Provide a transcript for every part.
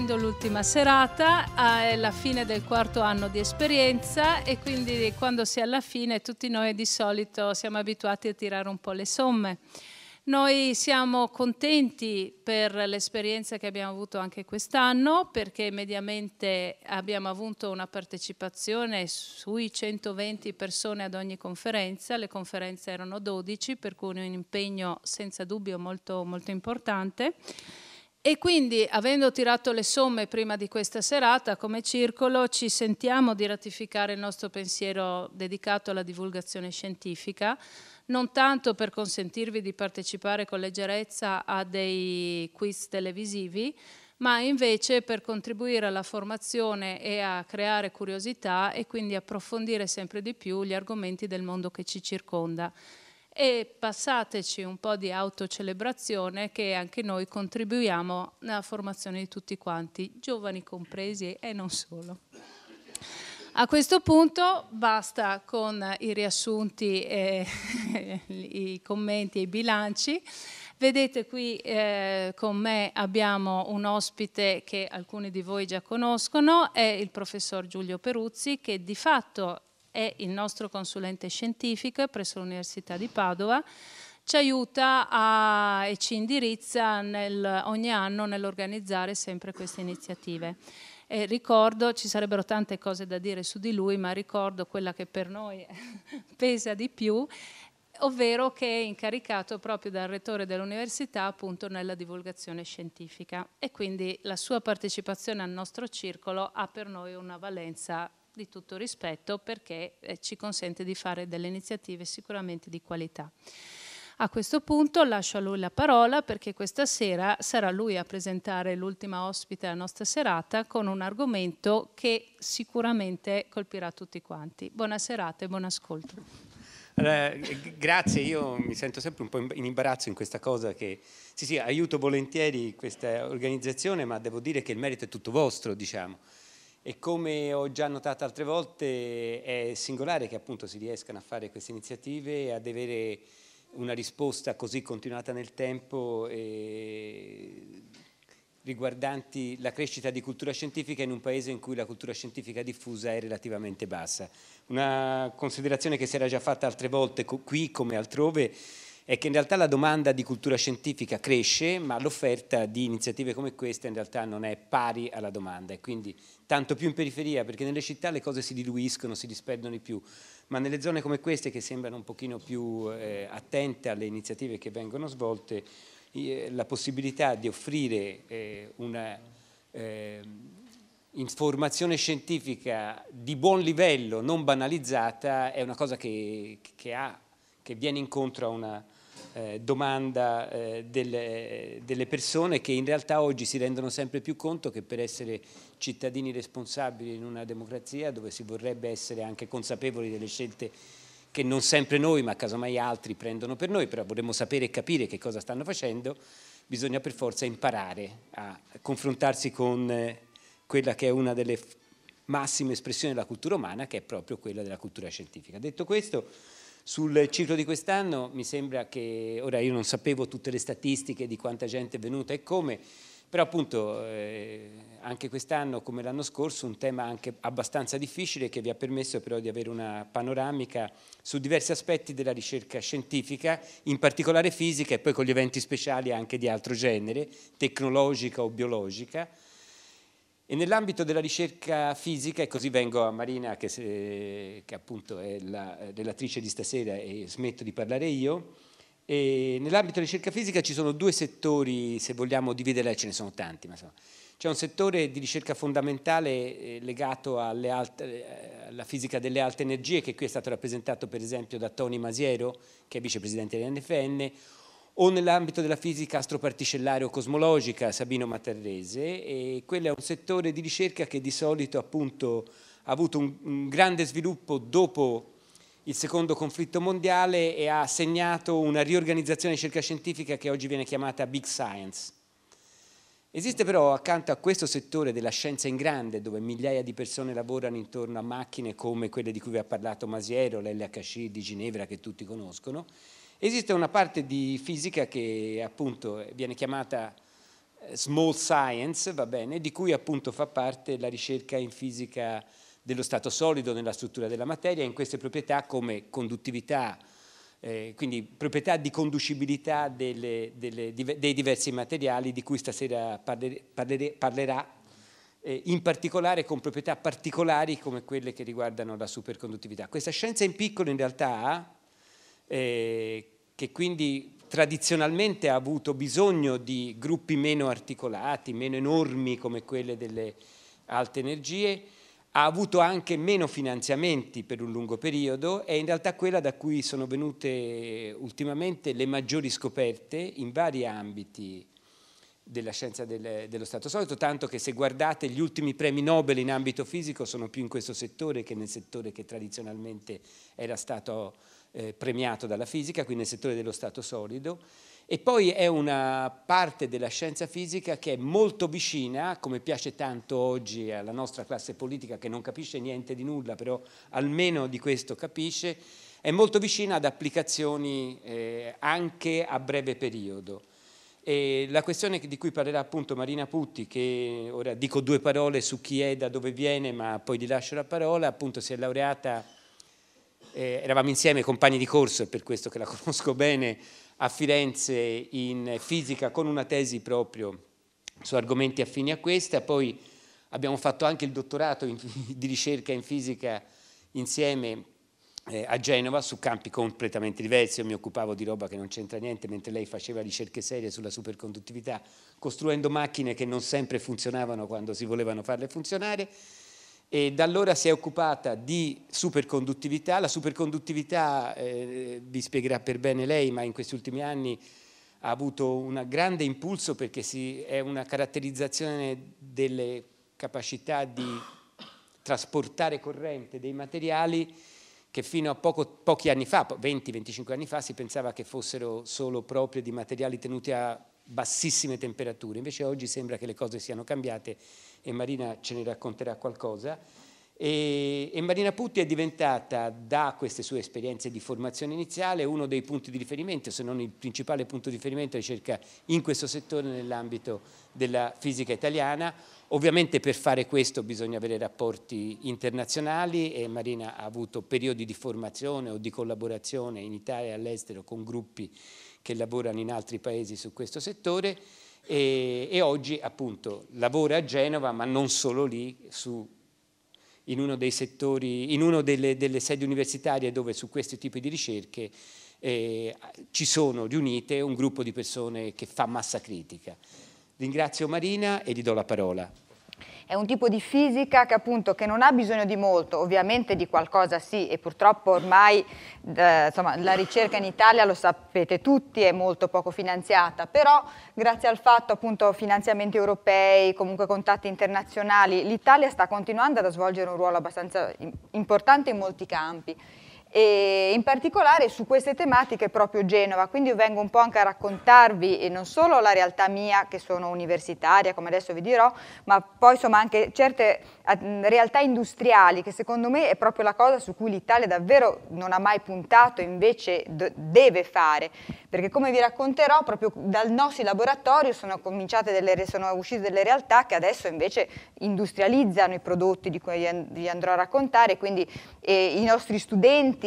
essendo l'ultima serata, è la fine del quarto anno di esperienza e quindi quando si è alla fine tutti noi di solito siamo abituati a tirare un po' le somme. Noi siamo contenti per l'esperienza che abbiamo avuto anche quest'anno, perché mediamente abbiamo avuto una partecipazione sui 120 persone ad ogni conferenza. Le conferenze erano 12, per cui un impegno senza dubbio molto, molto importante. E quindi, avendo tirato le somme prima di questa serata, come circolo ci sentiamo di ratificare il nostro pensiero dedicato alla divulgazione scientifica, non tanto per consentirvi di partecipare con leggerezza a dei quiz televisivi, ma invece per contribuire alla formazione e a creare curiosità e quindi approfondire sempre di più gli argomenti del mondo che ci circonda. E passateci un po' di autocelebrazione che anche noi contribuiamo nella formazione di tutti quanti, giovani compresi e non solo. A questo punto basta con i riassunti, i commenti e i bilanci. Vedete qui con me abbiamo un ospite che alcuni di voi già conoscono, è il professor Giulio Peruzzi, che di fatto è il nostro consulente scientifico presso l'Università di Padova, ci aiuta e ci indirizza ogni anno nell'organizzare sempre queste iniziative. E ricordo, ci sarebbero tante cose da dire su di lui, ma ricordo quella che per noi pesa di più, ovvero che è incaricato proprio dal rettore dell'università appunto nella divulgazione scientifica, e quindi la sua partecipazione al nostro circolo ha per noi una valenza di tutto rispetto, perché ci consente di fare delle iniziative sicuramente di qualità. A questo punto lascio a lui la parola, perché questa sera sarà lui a presentare l'ultima ospite della nostra serata con un argomento che sicuramente colpirà tutti quanti. Buona serata e buon ascolto. Allora, grazie, io mi sento sempre un po' in imbarazzo in questa cosa che sì, aiuto volentieri questa organizzazione, ma devo dire che il merito è tutto vostro, diciamo. E come ho già notato altre volte è singolare che appunto si riescano a fare queste iniziative e ad avere una risposta così continuata nel tempo riguardanti la crescita di cultura scientifica in un paese in cui la cultura scientifica diffusa è relativamente bassa. Una considerazione che si era già fatta altre volte qui come altrove è che in realtà la domanda di cultura scientifica cresce, ma l'offerta di iniziative come queste in realtà non è pari alla domanda, e quindi tanto più in periferia, perché nelle città le cose si diluiscono, si disperdono di più, ma nelle zone come queste che sembrano un pochino più attente alle iniziative che vengono svolte, la possibilità di offrire una informazione scientifica di buon livello, non banalizzata, è una cosa che viene incontro a una domanda delle persone, che in realtà oggi si rendono sempre più conto che per essere cittadini responsabili in una democrazia, dove si vorrebbe essere anche consapevoli delle scelte che non sempre noi, ma casomai altri prendono per noi, però vorremmo sapere e capire che cosa stanno facendo, bisogna per forza imparare a confrontarsi con quella che è una delle massime espressioni della cultura umana, che è proprio quella della cultura scientifica. Detto questo, sul ciclo di quest'anno mi sembra che, ora io non sapevo tutte le statistiche di quanta gente è venuta e come, però appunto anche quest'anno come l'anno scorso un tema anche abbastanza difficile, che vi ha permesso però di avere una panoramica su diversi aspetti della ricerca scientifica, in particolare fisica, e poi con gli eventi speciali anche di altro genere, tecnologica o biologica. E nell'ambito della ricerca fisica, e così vengo a Marina che appunto è la relatrice di stasera e smetto di parlare io, e nell'ambito della ricerca fisica ci sono due settori, se vogliamo dividerla, ce ne sono tanti, ma insomma, c'è un settore di ricerca fondamentale legato alla fisica delle alte energie, che qui è stato rappresentato per esempio da Tony Masiero, che è vicepresidente dell'NFN, o nell'ambito della fisica astroparticellare o cosmologica, Sabino Matarrese, e quello è un settore di ricerca che di solito appunto ha avuto un grande sviluppo dopo il secondo conflitto mondiale e ha segnato una riorganizzazione di ricerca scientifica che oggi viene chiamata Big Science. Esiste però accanto a questo settore della scienza in grande, dove migliaia di persone lavorano intorno a macchine come quelle di cui vi ha parlato Masiero, l'LHC di Ginevra che tutti conoscono, esiste una parte di fisica che appunto viene chiamata small science, va bene, di cui appunto fa parte la ricerca in fisica dello stato solido nella struttura della materia, in queste proprietà come conduttività, quindi proprietà di conducibilità dei diversi materiali, di cui stasera parlerà, in particolare con proprietà particolari come quelle che riguardano la superconduttività. Questa scienza in piccolo in realtà, che quindi tradizionalmente ha avuto bisogno di gruppi meno articolati, meno enormi come quelle delle alte energie, ha avuto anche meno finanziamenti per un lungo periodo, è in realtà quella da cui sono venute ultimamente le maggiori scoperte in vari ambiti della scienza dello stato solido, tanto che se guardate gli ultimi premi Nobel in ambito fisico sono più in questo settore che nel settore che tradizionalmente era stato premiato dalla fisica, quindi nel settore dello stato solido. E poi è una parte della scienza fisica che è molto vicina, come piace tanto oggi alla nostra classe politica che non capisce niente di nulla, però almeno di questo capisce, è molto vicina ad applicazioni anche a breve periodo. E la questione di cui parlerà appunto Marina Putti, che ora dico due parole su chi è, da dove viene, ma poi gli lascio la parola, appunto si è laureata, eravamo insieme compagni di corso, è per questo che la conosco bene, a Firenze in fisica con una tesi proprio su argomenti affini a questa, poi abbiamo fatto anche il dottorato di ricerca in fisica insieme a Genova su campi completamente diversi. Io mi occupavo di roba che non c'entra niente, mentre lei faceva ricerche serie sulla superconduttività, costruendo macchine che non sempre funzionavano quando si volevano farle funzionare, e da allora si è occupata di superconduttività. La superconduttività, vi spiegherà per bene lei, ma in questi ultimi anni ha avuto un grande impulso perché è una caratterizzazione delle capacità di trasportare corrente dei materiali che fino a pochi anni fa, 20-25 anni fa, si pensava che fossero solo proprie di materiali tenuti a bassissime temperature. Invece oggi sembra che le cose siano cambiate e Marina ce ne racconterà qualcosa. E Marina Putti è diventata, da queste sue esperienze di formazione iniziale, uno dei punti di riferimento, se non il principale punto di riferimento di ricerca in questo settore nell'ambito della fisica italiana. Ovviamente per fare questo bisogna avere rapporti internazionali e Marina ha avuto periodi di formazione o di collaborazione in Italia e all'estero con gruppi che lavorano in altri paesi su questo settore e oggi appunto lavora a Genova, ma non solo lì, in uno dei settori, in una delle sedi universitarie dove su questi tipi di ricerche ci sono riunite un gruppo di persone che fa massa critica. Ringrazio Marina e gli do la parola. È un tipo di fisica che appunto che non ha bisogno di molto, ovviamente di qualcosa sì, e purtroppo ormai insomma, la ricerca in Italia, lo sapete tutti, è molto poco finanziata, però grazie al fatto appunto finanziamenti europei, comunque contatti internazionali, l'Italia sta continuando ad svolgere un ruolo abbastanza importante in molti campi. E in particolare su queste tematiche proprio Genova, quindi io vengo un po' anche a raccontarvi e non solo la realtà mia che sono universitaria, come adesso vi dirò, ma poi insomma anche certe realtà industriali che secondo me è proprio la cosa su cui l'Italia davvero non ha mai puntato e invece deve fare, perché come vi racconterò proprio dal nostro laboratorio sono uscite delle realtà che adesso invece industrializzano i prodotti di cui vi andrò a raccontare, quindi i nostri studenti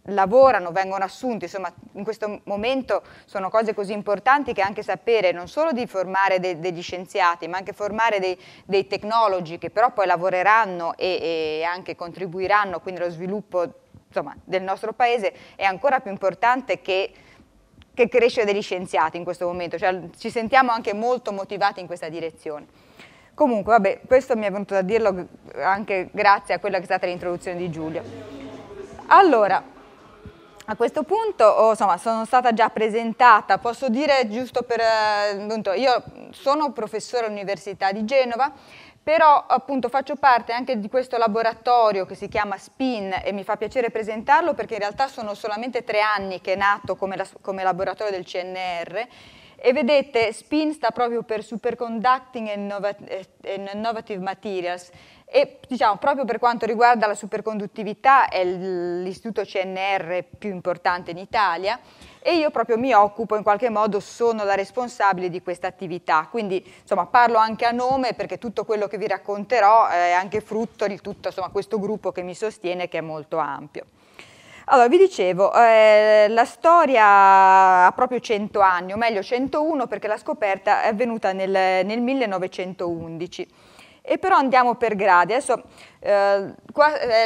lavorano, vengono assunti, insomma in questo momento sono cose così importanti che anche sapere non solo di formare degli scienziati ma anche formare dei tecnologi che però poi lavoreranno e anche contribuiranno quindi allo sviluppo insomma, del nostro paese è ancora più importante che crescere degli scienziati in questo momento, cioè ci sentiamo anche molto motivati in questa direzione. Comunque vabbè, questo mi è venuto da dirlo anche grazie a quella che è stata l'introduzione di Giulio. Allora, a questo punto insomma, sono stata già presentata, posso dire giusto per, appunto, io sono professore all'Università di Genova, però appunto faccio parte anche di questo laboratorio che si chiama SPIN e mi fa piacere presentarlo perché in realtà sono solamente 3 anni che è nato come laboratorio del CNR e vedete SPIN sta proprio per Superconducting and Innovative Materials, e diciamo proprio per quanto riguarda la superconduttività è l'istituto CNR più importante in Italia, e io proprio mi occupo, in qualche modo sono la responsabile di questa attività, quindi insomma parlo anche a nome, perché tutto quello che vi racconterò è anche frutto di tutto insomma, questo gruppo che mi sostiene, che è molto ampio. Allora, vi dicevo, la storia ha proprio 100 anni, o meglio 101, perché la scoperta è avvenuta nel 1911. E però andiamo per gradi. Adesso,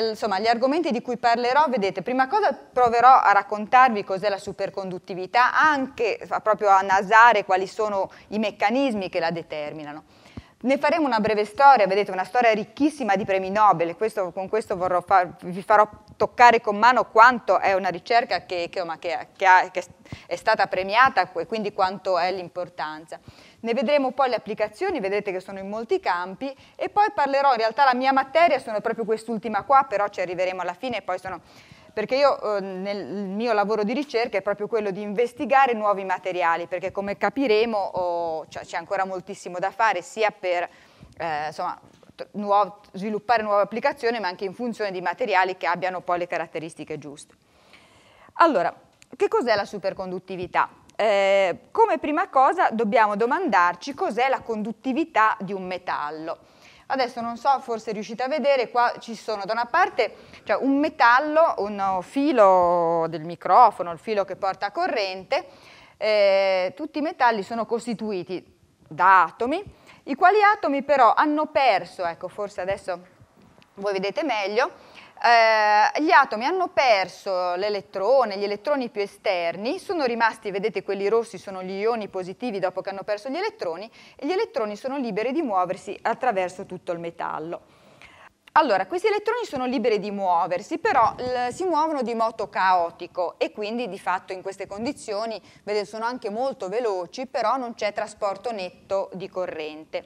insomma, gli argomenti di cui parlerò, vedete, prima cosa proverò a raccontarvi cos'è la superconduttività, anche proprio a nasare quali sono i meccanismi che la determinano. Ne faremo una breve storia, vedete, una storia ricchissima di premi Nobel, con questo vi farò toccare con mano quanto è una ricerca che è stata premiata e quindi quanto è l'importanza. Ne vedremo poi le applicazioni, vedrete che sono in molti campi, e poi parlerò, in realtà la mia materia sono proprio quest'ultima qua, però ci arriveremo alla fine, poi perché io il mio lavoro di ricerca è proprio quello di investigare nuovi materiali, perché come capiremo c'è ancora moltissimo da fare, sia per insomma, sviluppare nuove applicazioni, ma anche in funzione di materiali che abbiano poi le caratteristiche giuste. Allora, che cos'è la superconduttività? Come prima cosa dobbiamo domandarci cos'è la conduttività di un metallo. Adesso non so, forse riuscite a vedere, qua ci sono da una parte un metallo, un filo del microfono, il filo che porta corrente, tutti i metalli sono costituiti da atomi, i quali atomi però hanno perso, ecco forse adesso voi vedete meglio, gli atomi hanno perso l'elettrone, gli elettroni più esterni, sono rimasti, vedete quelli rossi sono gli ioni positivi dopo che hanno perso gli elettroni, e gli elettroni sono liberi di muoversi attraverso tutto il metallo. Allora, questi elettroni sono liberi di muoversi, però si muovono di modo caotico, e quindi di fatto in queste condizioni, vedete, sono anche molto veloci, però non c'è trasporto netto di corrente.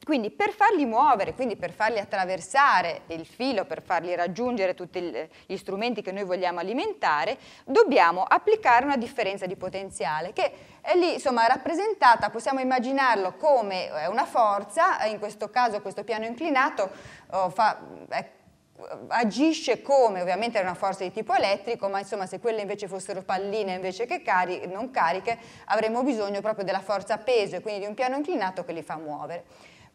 Quindi per farli muovere, quindi per farli attraversare il filo, per farli raggiungere tutti gli strumenti che noi vogliamo alimentare, dobbiamo applicare una differenza di potenziale, che è lì insomma rappresentata, possiamo immaginarlo come una forza, in questo caso questo piano inclinato agisce come, ovviamente è una forza di tipo elettrico, ma insomma se quelle invece fossero palline invece che non cariche, avremmo bisogno proprio della forza peso, e quindi di un piano inclinato che li fa muovere.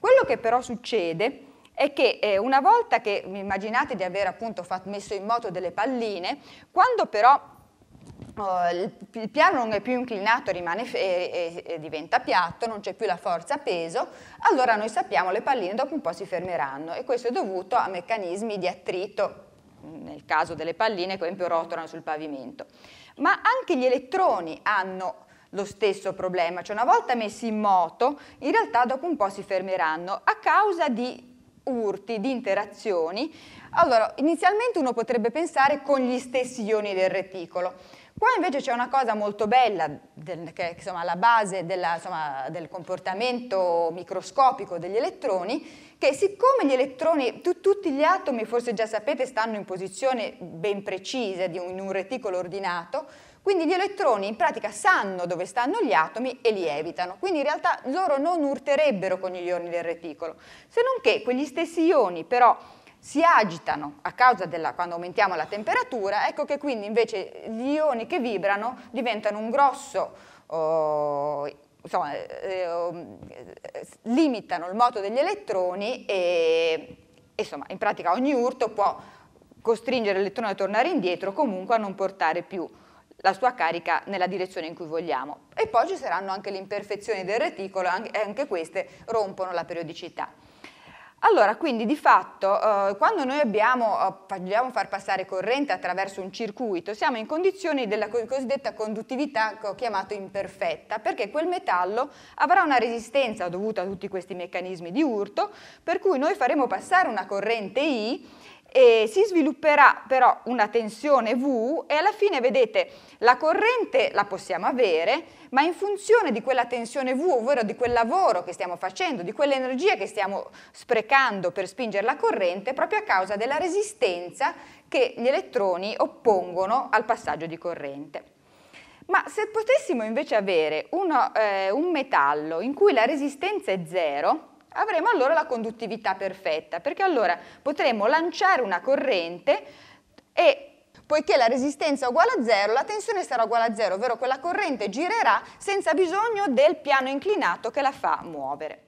Quello che però succede è che una volta che immaginate di aver appunto messo in moto delle palline, quando però il piano non è più inclinato, rimane e diventa piatto, non c'è più la forza peso, allora noi sappiamo le palline dopo un po' si fermeranno, e questo è dovuto a meccanismi di attrito, nel caso delle palline che per esempio rotolano sul pavimento. Ma anche gli elettroni hanno lo stesso problema, cioè una volta messi in moto, in realtà dopo un po' si fermeranno a causa di urti, di interazioni. Allora, inizialmente uno potrebbe pensare con gli stessi ioni del reticolo. Qua invece c'è una cosa molto bella, che è insomma, alla base del comportamento microscopico degli elettroni, che siccome gli elettroni, tutti gli atomi, forse già sapete, stanno in posizioni ben precise in un reticolo ordinato, quindi gli elettroni in pratica sanno dove stanno gli atomi e li evitano, quindi in realtà loro non urterebbero con gli ioni del reticolo, se non che quegli stessi ioni però si agitano a causa quando aumentiamo la temperatura, ecco che quindi invece gli ioni che vibrano diventano un grosso, limitano il moto degli elettroni e insomma in pratica ogni urto può costringere l'elettrone a tornare indietro, comunque a non portare più la sua carica nella direzione in cui vogliamo. E poi ci saranno anche le imperfezioni del reticolo, e anche queste rompono la periodicità. Allora, quindi di fatto, quando noi vogliamo far passare corrente attraverso un circuito, siamo in condizioni della cosiddetta conduttività che ho chiamato imperfetta, perché quel metallo avrà una resistenza dovuta a tutti questi meccanismi di urto, per cui noi faremo passare una corrente I, e si svilupperà però una tensione V, e alla fine vedete la corrente la possiamo avere, ma in funzione di quella tensione V, ovvero di quel lavoro che stiamo facendo, di quell'energia che stiamo sprecando per spingere la corrente, proprio a causa della resistenza che gli elettroni oppongono al passaggio di corrente. Ma se potessimo invece avere un metallo in cui la resistenza è 0, avremo allora la conduttività perfetta, perché allora potremo lanciare una corrente e poiché la resistenza è uguale a 0, la tensione sarà uguale a 0, ovvero quella corrente girerà senza bisogno del piano inclinato che la fa muovere.